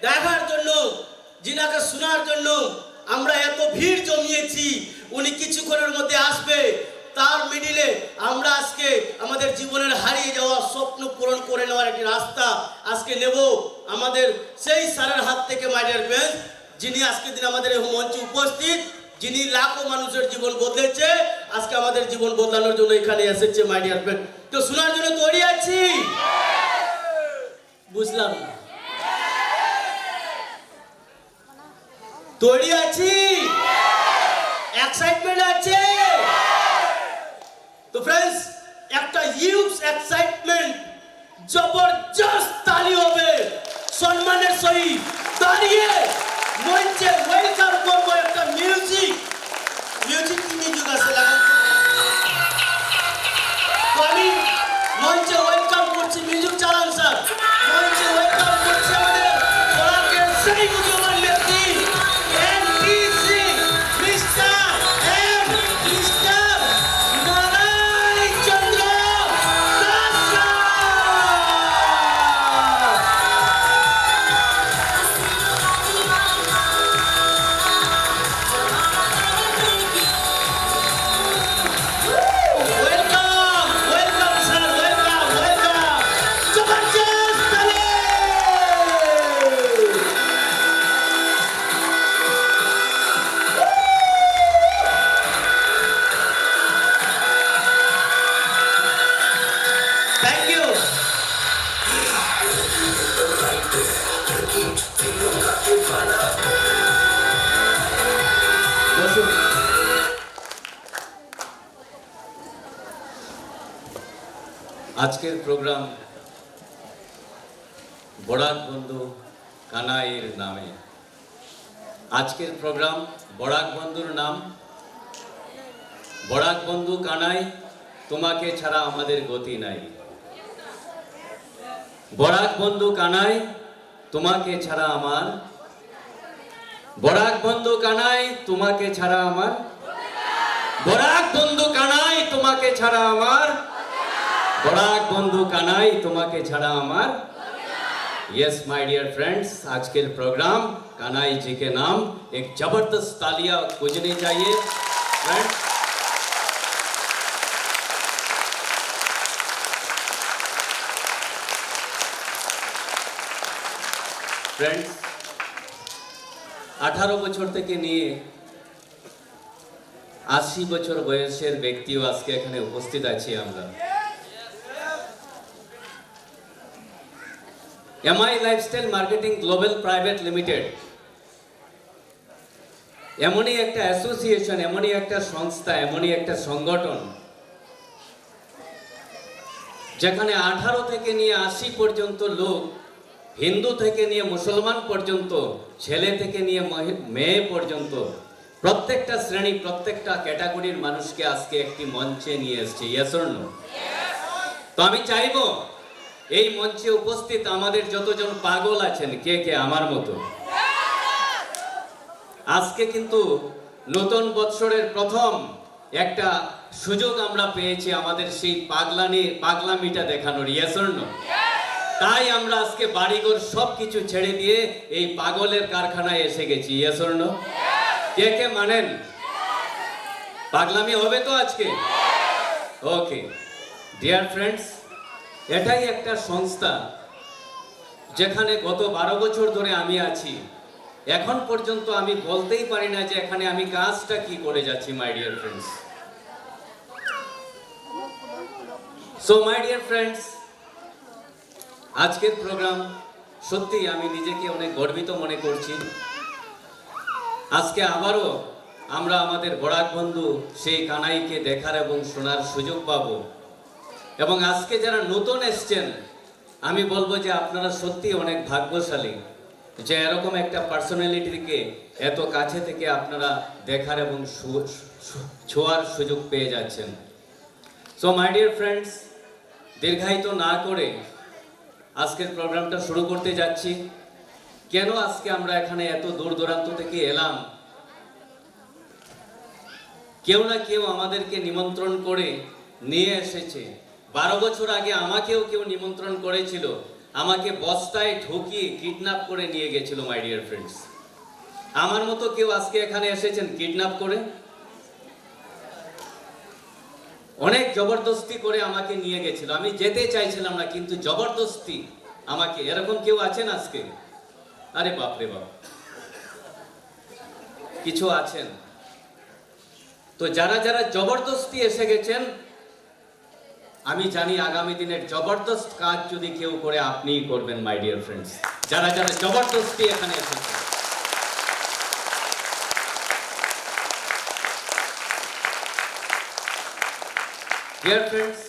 দেখার জন্য, জিনাকে শোনার জন্য আমরা এত ভিড় জমিয়েছি। উনি কিছুক্ষণের মধ্যে আসবে, তার মিডিলে আমরা আজকে আমাদের জীবনের হারিয়ে যাওয়া স্বপ্ন পূরণ করে নেওয়ার একটি রাস্তা আজকে নেব আমাদের সেই স্যারের হাত থেকে। মাই ডিয়ার ফ্রেন্ডস, যিনি আজকের দিন আমাদের এই মঞ্চে উপস্থিত, যিনি লাখো মানুষের জীবন বদলেছে, আজকে আমাদের জীবন বদলানোর জন্য এখানে এসেছে। মাই ডিয়ার ফ্রেন্ড, তো শোনার জন্য তৈরি আছি? বুঝলাম না, তৈরি আছি? এক্সাইটমেন্ট আছে? তো ফ্রেন্ডস, একটা হিউজ এক্সাইটমেন্ট, জবরদস্ত তালি হবে। সম্মানের সহিত দাঁড়িয়ে মঞ্চে ওয়েলকাম করবো একটা মিউজিক। কি মিউজিক আছে লাগান? তো আমি মঞ্চে ওয়েলকাম করছি, মিউজিক চালান স্যার। মঞ্চে ওয়েলকাম করছি আমাদের বরাকের সেই বুদ্ধিমান ব্যক্তি MPC mister Narayan Chandra Das sir. Thank you. আজকের প্রোগ্রাম বরাক বন্ধু কানাইয়ের নামে। আজকের প্রোগ্রাম বরাক বন্ধুর নাম, বরাক বন্ধু কানাই, তোমাকে ছাড়া আমাদের গতি নাই। বরাক বন্ধু কানাই, তোমাকে ছাড়া আমার, বরাক বন্ধু কানাই, তোমাকে ছাড়া আমার, বরাক বন্ধু কানাই, তোমাকে ছাড়া আমার, বরাক বন্ধু কানাই, তোমাকে ছাড়া আমার। यस माय डियर फ्रेंड्स, आज के प्रोग्राम कानाई जी के नाम एक जबरदस्त तालियां बजनी चाहिए फ्रेंड्स। फ्रेंड्स, 18 বছর থেকে নিয়ে 80 বছর বয়সের ব্যক্তিও আজকে এখানে উপস্থিত আছি আমরা। MI lifestyle marketing global private limited এমনই একটা অ্যাসোসিয়েশন, এমনই একটা সংস্থা, এমনই একটা সংগঠন যেখানে 18 থেকে নিয়ে 80 পর্যন্ত লোক, হিন্দু থেকে নিয়ে মুসলমান পর্যন্ত, ছেলে থেকে নিয়ে মেয়ে পর্যন্ত প্রত্যেকটা শ্রেণী, প্রত্যেকটা ক্যাটাগরির মানুষকে আজকে একটি মঞ্চে নিয়ে এসেছে। Yes or no? তো আমি চাইবো এই মঞ্চে উপস্থিত আমাদের যতজন পাগল আছেন, কে কে আমার মতো, আজকে কিন্তু নতুন বৎসরের প্রথম একটা সুযোগ আমরা পেয়েছি আমাদের সেই পাগলামিটা দেখানোর। Yes or no? তাই আমরা আজকে বাড়িঘর সবকিছু ছেড়ে দিয়ে এই পাগলের কারখানায় এসে গেছি। Yes or no? কে কে মানেন? পাগলামি হবে তো আজকে? ওকে ডিয়ার ফ্রেন্ডস, এটাই একটা সংস্থা যেখানে গত 12 বছর ধরে আমি আছি। এখন পর্যন্ত আমি বলতেই পারি না যে এখানে আমি কাজটা কি করে যাচ্ছি। My dear friends, so my dear friends, আজকের প্রোগ্রাম সত্যি আমি নিজেকে অনেক গর্বিত মনে করছি। আজকে আবারও আমরা আমাদের বরাক বন্ধু সেই কানাইকে দেখার এবং শোনার সুযোগ পাবো। এবং আজকে যারা নতুন এসছেন, আমি বলবো যে আপনারা সত্যি অনেক ভাগ্যশালী যে এরকম একটা পার্সোনালিটিকে এত কাছে থেকে আপনারা দেখার এবং ছোঁয়ার সুযোগ পেয়ে যাচ্ছেন। সো মাই ডিয়ার ফ্রেন্ডস, দীর্ঘায়িত না করে আজকের প্রোগ্রামটা শুরু করতে যাচ্ছি। কেন আজকে আমরা এখানে এত দূর দূরান্ত থেকে এলাম? কেউ না কেউ আমাদেরকে নিমন্ত্রণ করে নিয়ে এসেছে। 12 বছর আগে আমাকেও কেউ নিমন্ত্রণ করেছিল আমাকে বস্তায় ঢুকিয়ে কিডন্যাপ করে নিয়ে গেছিল মাই ডিয়ার ফ্রেন্ডস। আমার মতো কেউ আজকে এখানে এসেছেন কিডন্যাপ করে? অনেক জবরদস্তি করে আমাকে নিয়ে গেছিল, আমি যেতে চাইছিলাম না, কিন্তু জবরদস্তি আমাকে। এরকম কেউ আছেন আজকে? আরে বাপ রে বাপ, কিছু আছেন। তো যারা যারা জবরদস্তি এসে গেছেন, আমি জানি আগামী দিনের জবরদস্ত কাজ যদি কেউ করে, আপনিই করবেন মাই ডিয়ার ফ্রেন্ডস, যারা যারা জবরদস্তি এখানে এসেছেন। Dear friends,